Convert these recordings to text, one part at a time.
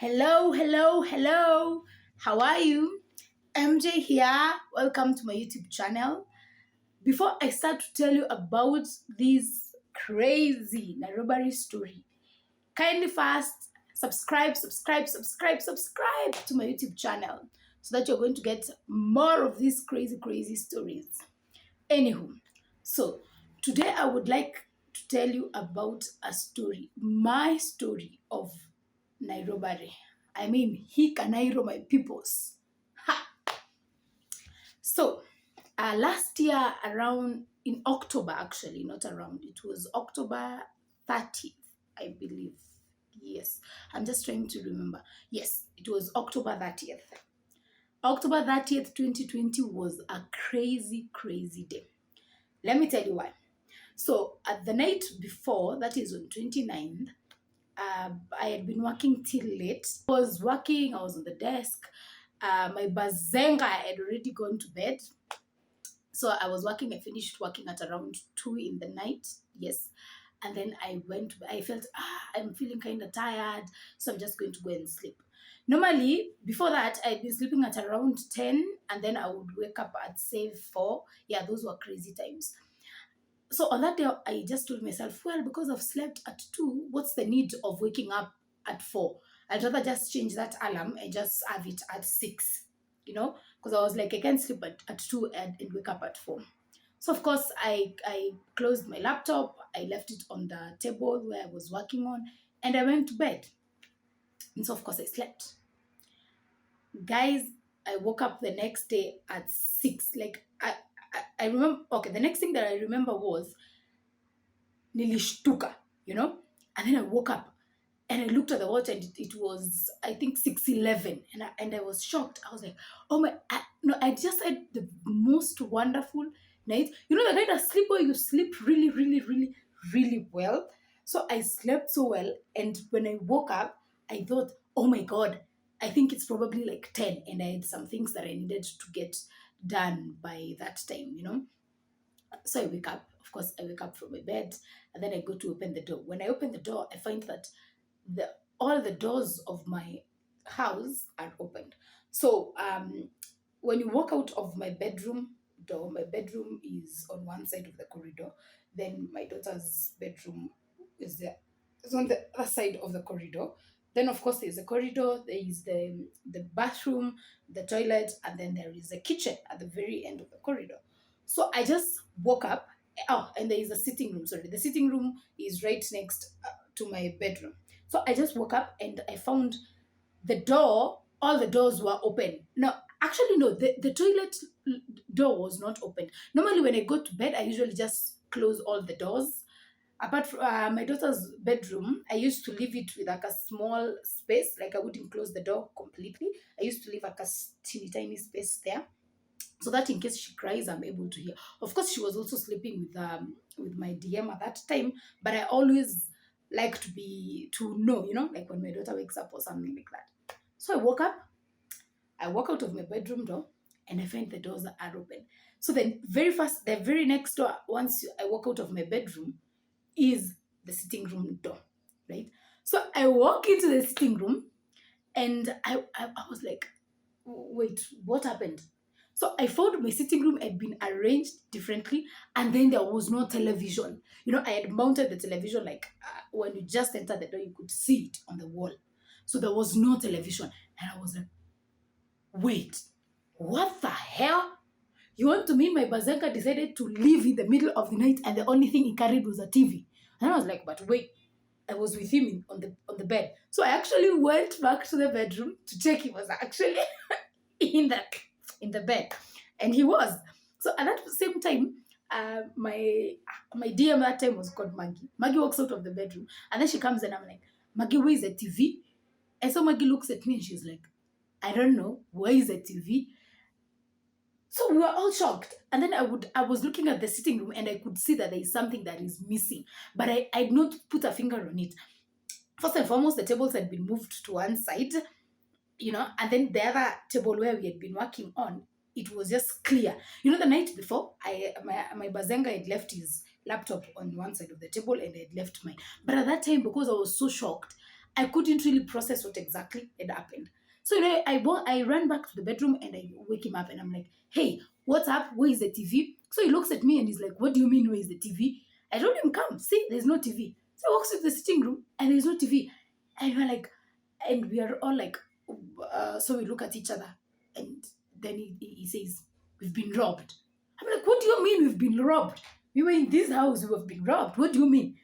Hello, hello, hello. How are you? MJ here. Welcome to my YouTube channel. Before I start to tell you about this crazy Nairobbery story, kindly first subscribe to my YouTube channel so that you're going to get more of these crazy stories. Anywho, so today I would like to tell you about a story, my story of Nairobbery. I mean, he Kanairo, my peoples. Ha! So, last year around in October, actually, not around, it was October 30th, I believe. Yes, I'm just trying to remember. Yes, it was October 30th. October 30th, 2020 was a crazy day. Let me tell you why. So, at the night before, that is on 29th, I had been working till late. I was working, I was on the desk. My Bazenga had already gone to bed. So I was working, I finished working at around 2 in the night. Yes. And then I felt, I'm feeling kind of tired. So I'm just going to go and sleep. Normally, before that, I'd been sleeping at around 10 and then I would wake up at say 4. Yeah, those were crazy times. So on that day, I just told myself, well, because I've slept at 2, what's the need of waking up at 4? I'd rather just change that alarm and just have it at 6, because I was like, I can't sleep at 2 and wake up at 4. So of course, I closed my laptop, I left it on the table where I was working on, and I went to bed. And so of course I slept. Guys, I woke up the next day at 6. Like, I remember, okay, the next thing that I remember was nilishtuka, and then I woke up and I looked at the watch and it was, I think, 6:11, and I was shocked. I was like, oh my, I just had the most wonderful night. The kind of sleep where you sleep really well. So I slept so well, and when I woke up, I thought, oh my God, I think it's probably like 10, and I had some things that I needed to get done by that time. So I wake up. Of course, I wake up from my bed, and then I go to open the door. When I open the door, I find that all the doors of my house are opened. So when you walk out of my bedroom door, my bedroom is on one side of the corridor. Then my daughter's bedroom is on the other side of the corridor. Then of course there's a corridor, there is the bathroom, the toilet, and then there is a kitchen at the very end of the corridor. So I just woke up. Oh, and there is a sitting room. Sorry, the sitting room is right next to my bedroom. So I just woke up and I found all the doors were open. No, actually, no, the toilet door was not open. Normally, when I go to bed, I usually just close all the doors. Apart from my daughter's bedroom, I used to leave it with like a small space. Like, I wouldn't close the door completely. I used to leave like a tiny space there, so that in case she cries, I'm able to hear. Of course, she was also sleeping with my DM at that time, but I always like to know, like when my daughter wakes up or something like that. So I walk out of my bedroom door, and I find the doors are open. So then the very next door, I walk out of my bedroom, is the sitting room door, right? So I walk into the sitting room, and I was like, wait, what happened? So I found my sitting room had been arranged differently, and then there was no television. I had mounted the television, like when you just enter the door, you could see it on the wall. So there was no television, and I was like, wait, what the hell? You want to mean my Bazenga decided to leave in the middle of the night, and the only thing he carried was a TV? And I was like, but wait, I was with him on the bed. So I actually went back to the bedroom to check he was actually in the bed, and he was. So at that same time, my DM that time was called Maggie. Maggie walks out of the bedroom, and then she comes, and I'm like, Maggie, where is the TV? And so Maggie looks at me and she's like, I don't know, where is the TV? So we were all shocked. And then I was looking at the sitting room, and I could see that there is something that is missing, but I'd not put a finger on it. First and foremost, the tables had been moved to one side, and then the other table where we had been working on, it was just clear. The night before, my Bazenga had left his laptop on one side of the table, and I had left mine. But at that time, because I was so shocked, I couldn't really process what exactly had happened. So, I ran back to the bedroom and I wake him up and I'm like, hey, what's up? Where is the TV? So he looks at me and he's like, what do you mean, where is the TV? I told him, come, see, there's no TV. So he walks to the sitting room and there's no TV. And we're like, and we are all like, so we look at each other and then he says, we've been robbed. I'm like, what do you mean we've been robbed? We were in this house, we have been robbed. What do you mean?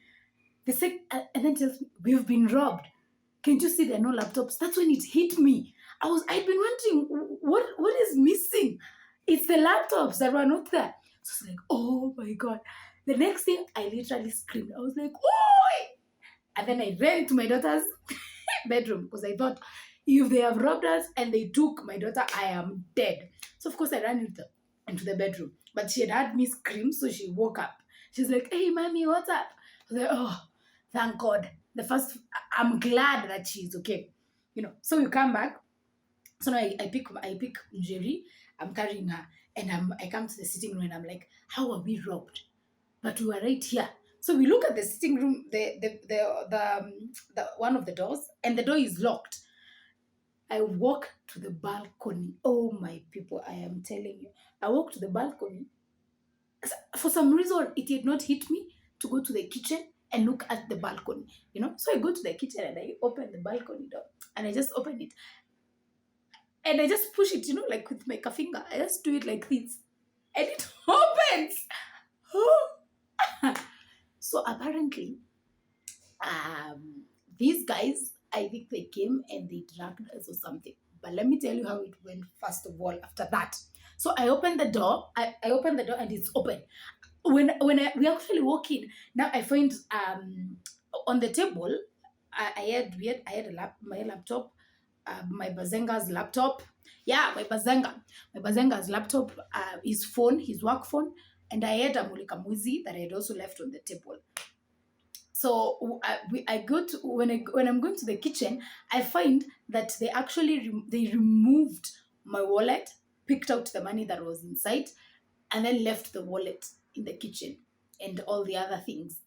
They say, and then tells me, we've been robbed. Can't you see there are no laptops? That's when it hit me. I'd been wondering, what is missing? It's the laptops that were not there. So it's like, oh my God. The next thing, I literally screamed. I was like, oi! And then I ran to my daughter's bedroom because I thought, if they have robbed us and they took my daughter, I am dead. So of course I ran into the bedroom. But she had heard me scream, so she woke up. She's like, hey, mommy, what's up? I was like, oh, thank God. I'm glad that she's okay. So we come back. So now I pick Gacheri, I'm carrying her, and I come to the sitting room and I'm like, how are we robbed? But we were right here. So we look at the sitting room, the one of the doors, and the door is locked. I walk to the balcony. Oh my people, I am telling you. I walk to the balcony. For some reason, it did not hit me to go to the kitchen and look at the balcony. So I go to the kitchen and I open the balcony door and I just open it. And I just push it, like with my finger. I just do it like this. And it opens. So apparently, these guys, I think they came and they dragged us or something. But let me tell you how it went first of all after that. So I opened the door. I opened the door and it's open. When we actually walk in, now I find on the table, I had my laptop, my Bazenga's laptop. Yeah, my Bazenga's laptop, his phone, his work phone, and I had a Mulika Muzi that I had also left on the table. So I go to when I'm going to the kitchen, I find that they actually they removed my wallet, picked out the money that was inside, and then left the wallet in the kitchen and all the other things.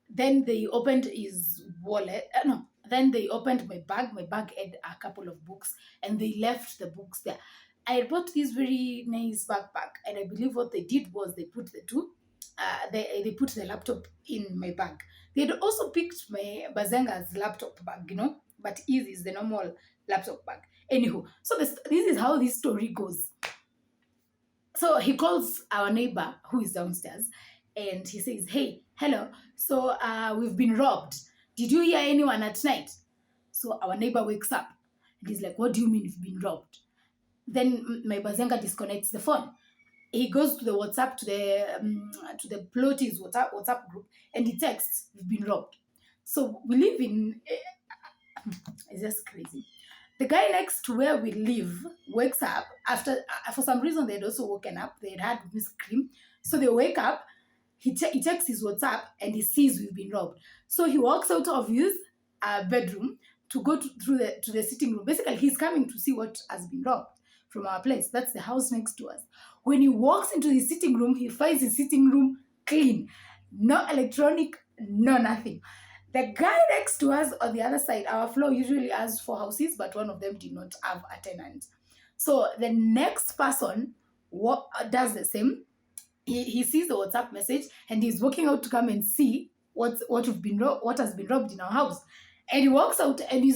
Then they opened his wallet. Then they opened my bag. My bag had a couple of books, and they left the books there. I bought this very nice backpack, and I believe what they did was they put the two. They put the laptop in my bag. They had also picked my Bazenga's laptop bag, but easy is the normal laptop bag. Anywho, so this is how this story goes. So he calls our neighbor who is downstairs and he says, hey, hello, so we've been robbed. Did you hear anyone at night? So our neighbor wakes up and he's like, what do you mean you've been robbed? Then my Bazenga disconnects the phone. He goes to the WhatsApp, to the Plotty's WhatsApp group, and he texts, we've been robbed. So we live in, it's just crazy. The guy next to where we live wakes up after, for some reason, they'd also woken up. They'd had me scream. So they wake up, he checks his WhatsApp and he sees we've been robbed. So he walks out of his bedroom to go to the sitting room. Basically, he's coming to see what has been robbed from our place. That's the house next to us. When he walks into his sitting room, he finds his sitting room clean. No electronic, no nothing. The guy next to us on the other side, our floor usually has 4 houses, but one of them did not have a tenant. So the next person does the same. He sees the WhatsApp message and he's walking out to come and see what has been robbed in our house. And he walks out and he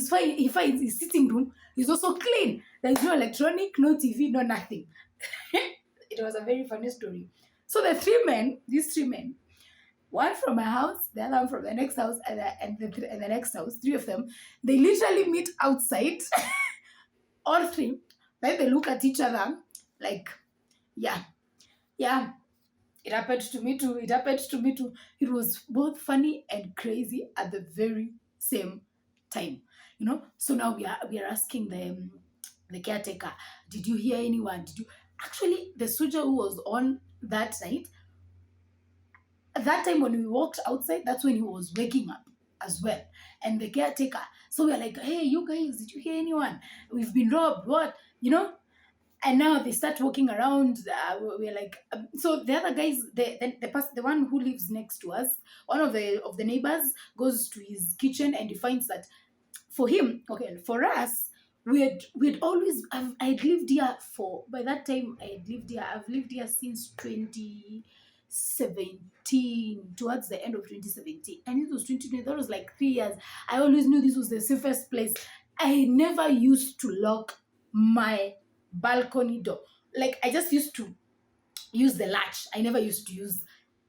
finds his sitting room is also clean. There's no electronic, no TV, no nothing. It was a very funny story. So these three men, one from my house, the other one from the next house, and the next house, 3 of them, they literally meet outside, all 3. Then they look at each other like, yeah, it happened to me too. It was both funny and crazy at the very same time. So now we are asking the caretaker, did you hear anyone? Actually, the soldier who was on that night, at that time when we walked outside, that's when he was waking up as well. And the caretaker, so we're like, hey, you guys, did you hear anyone? We've been robbed, what? And now they start walking around. We're like, so the other guys, the one who lives next to us, one of the neighbors goes to his kitchen and he finds that for him, okay, for us, we'd always, I'd lived here for, by that time, I've lived here since 2017, towards the end of 2017. And it was 2020, that was like 3 years. I always knew this was the safest place. I never used to lock my balcony door. Like, I just used to use the latch. I never used to use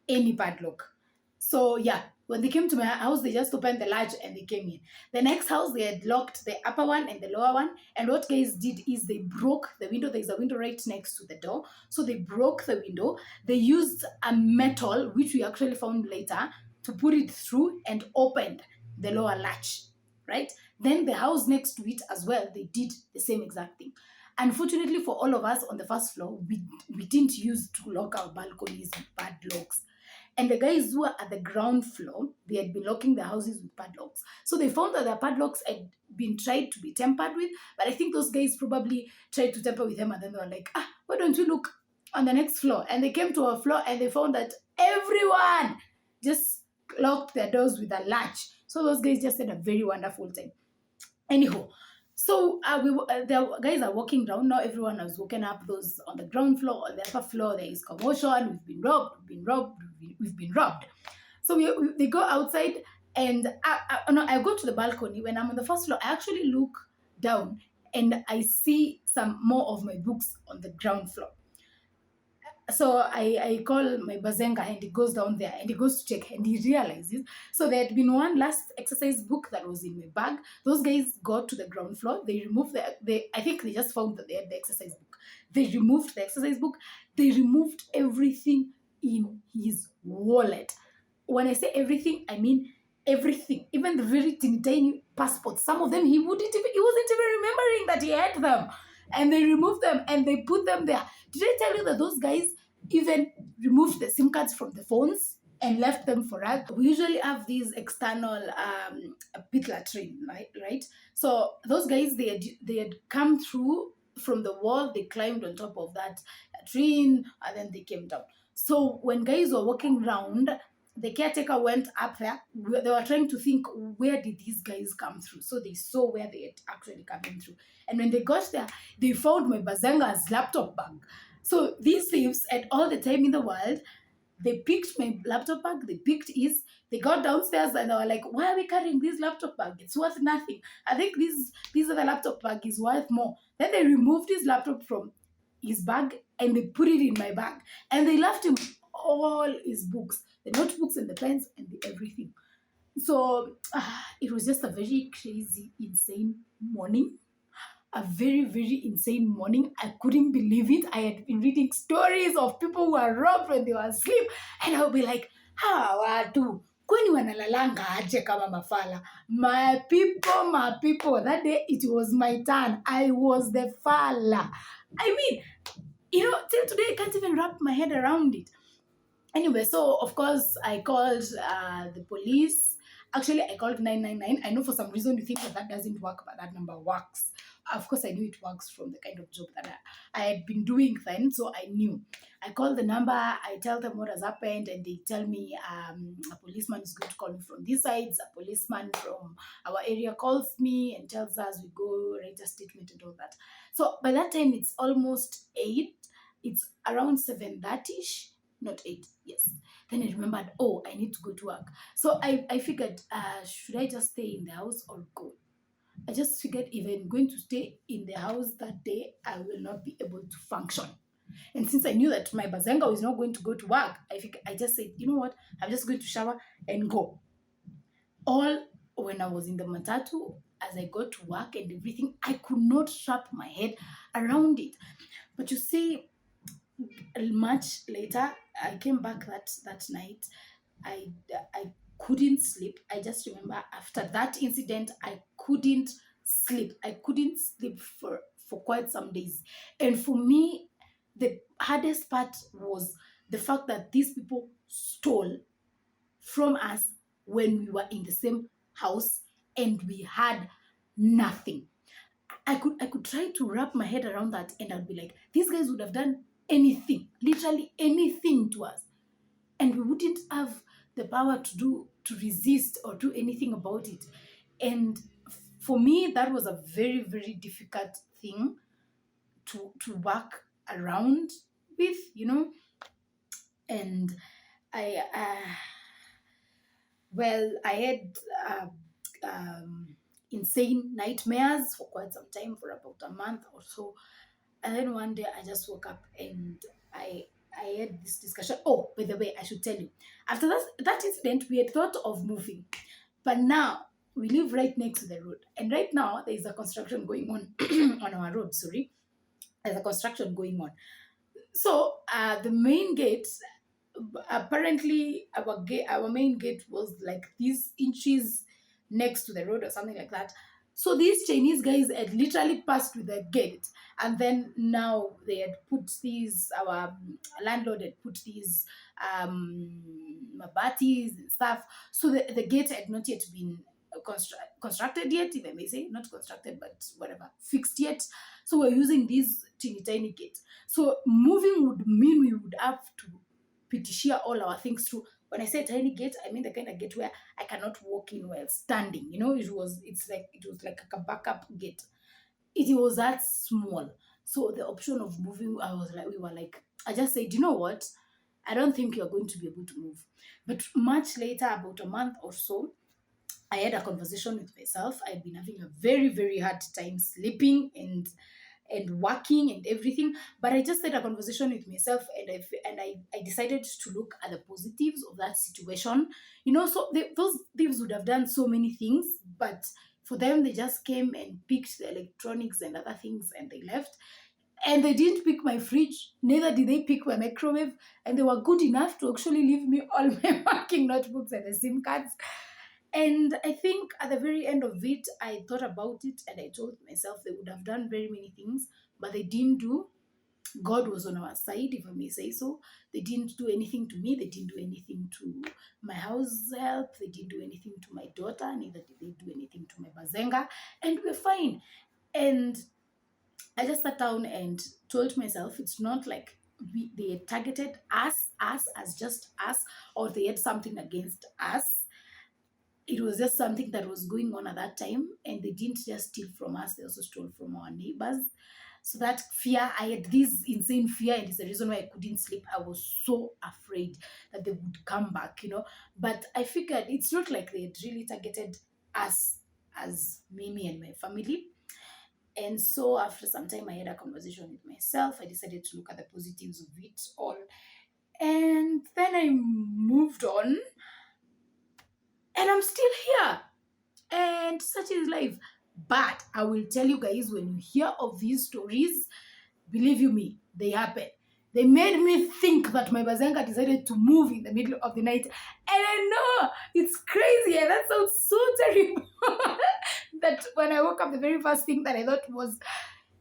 any padlock. So yeah, when they came to my house, they just opened the latch and they came in. The next house, they had locked the upper one and the lower one. And what guys did is they broke the window. There's a window right next to the door. So they broke the window. They used a metal, which we actually found later, to put it through and opened the lower latch, right? Then the house next to it as well, they did the same exact thing. Unfortunately for all of us on the first floor, we didn't use to lock our balconies with padlocks. And the guys who were at the ground floor, they had been locking the houses with padlocks. So they found that their padlocks had been tried to be tampered with. But I think those guys probably tried to tamper with them, and then they were like, why don't you look on the next floor? And they came to our floor and they found that everyone just locked their doors with a latch. So those guys just had a very wonderful time. Anyhow, so the guys are walking down now. Everyone has woken up. Those on the ground floor, on the upper floor, there is commotion. We've been robbed. So they go outside, and I go to the balcony. When I'm on the first floor, I actually look down and I see some more of my books on the ground floor. So I call my Bazenga, and he goes down there and he goes to check, and he realizes, so there had been one last exercise book that was in my bag. Those guys got to the ground floor. They removed I think they just found that they had the exercise book. They removed the exercise book. They removed everything in his wallet. When I say everything, I mean everything, even the very tiny passports. Some of them he wasn't even remembering that he had them. And they removed them and they put them there. Did I tell you that those guys even removed the SIM cards from the phones and left them for us? We usually have these external pit latrine, right? So those guys, they had come through from the wall. They climbed on top of that latrine and then they came down. So when guys were walking around, the caretaker went up there. They were trying to think, where did these guys come through? So they saw where they had actually come in through. And when they got there, they found my Bazenga's laptop bag. So these thieves, at all the time in the world, they picked my laptop bag, they picked his, they got downstairs and they were like, why are we carrying this laptop bag? It's worth nothing. I think this other laptop bag is worth more. Then they removed his laptop from his bag and they put it in my bag. And they left him all his books, the notebooks and the pens and the everything. So it was just a very crazy, insane morning. A very, very insane morning. I couldn't believe it. I had been reading stories of people who were robbed when they were asleep. And I would be like, hawa watu, kwani wanalalanga aje kama mafala? My people. That day it was my turn. I was the fala. I mean, till today I can't even wrap my head around it. Anyway, so of course I called the police. Actually, I called 999. I know for some reason you think that doesn't work, but that number works. Of course, I knew it works from the kind of job that I had been doing then, so I knew. I called the number, I tell them what has happened, and they tell me a policeman is going to call me from this side. A policeman from our area calls me and tells us we go write a statement and all that. So by that time, it's almost 8. It's around 7:30ish. Not 8, yes. Then I remembered, I need to go to work. So I figured, should I just stay in the house or go? I just figured if I'm going to stay in the house that day, I will not be able to function. And since I knew that my Bazenga was not going to go to work, I just said, you know what? I'm just going to shower and go. All when I was in the matatu, as I got to work and everything, I could not wrap my head around it. But you see, much later, I came back that night. I couldn't sleep. I just remember after that incident, I couldn't sleep. I couldn't sleep for quite some days. And for me, the hardest part was the fact that these people stole from us when we were in the same house and we had nothing. I could try to wrap my head around that, and I'd be like, these guys would have done anything, literally anything to us, and we wouldn't have the power to resist or do anything about it. And for me, that was a very, very difficult thing to work around with, and I well, I had uh, um, insane nightmares for quite some time, for about a month or so. And then one day I just woke up and I I had this discussion. Oh, by the way, I should tell you. After that incident, we had thought of moving, but now we live right next to the road, and right now there is a construction going on on our road. Sorry, there's a construction going on. So the main gate, apparently our main gate was like these inches next to the road or something like that. So these Chinese guys had literally passed with the gate, and then now they had put these, our landlord had put these mabatis and stuff. So the gate had not yet been constructed yet, if I may say, not constructed, but whatever, fixed yet. So we're using these teeny tiny gates. So moving would mean we would have to petishia all our things through. When I say tiny gate, I mean the kind of gate where I cannot walk in while standing. It was like a backup gate. It was that small. So the option of moving, I just said, you know what? I don't think you're going to be able to move. But much later, about a month or so, I had a conversation with myself. I'd been having a very, very hard time sleeping and working and everything. But I just had a conversation with myself, and I decided to look at the positives of that situation. So those thieves would have done so many things, but for them, they just came and picked the electronics and other things and they left. And they didn't pick my fridge, neither did they pick my microwave, and they were good enough to actually leave me all my working notebooks and the SIM cards. And I think at the very end of it, I thought about it and I told myself they would have done very many things, but they didn't do. God was on our side, if I may say so. They didn't do anything to me. They didn't do anything to my house help. They didn't do anything to my daughter. Neither did they do anything to my Bazenga. And we're fine. And I just sat down and told myself it's not like they had targeted us as just us, or they had something against us. It was just something that was going on at that time, and they didn't just steal from us, they also stole from our neighbors. So that fear, I had this insane fear, and it's the reason why I couldn't sleep. I was so afraid that they would come back, but I figured it's not like they had really targeted us as Mimi and my family. And so after some time, I had a conversation with myself. I decided to look at the positives of it all, and then I moved on, and I'm still here, and such is life. But I will tell you guys, when you hear of these stories, believe you me, they happen. They made me think that my Bazenga decided to move in the middle of the night. And I know it's crazy, and that sounds so terrible. That when I woke up, the very first thing that I thought was,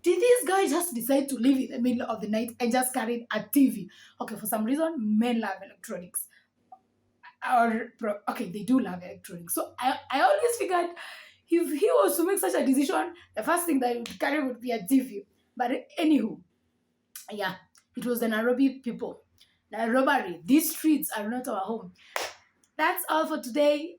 did this guy just decide to leave in the middle of the night and just carry a TV? Okay, for some reason, men love electronics. Okay, they do love electronics. So I always figured if he was to make such a decision, the first thing that he would carry would be a TV. But anywho, yeah, it was the Nairobi people. Nairobbery. These streets are not our home. That's all for today.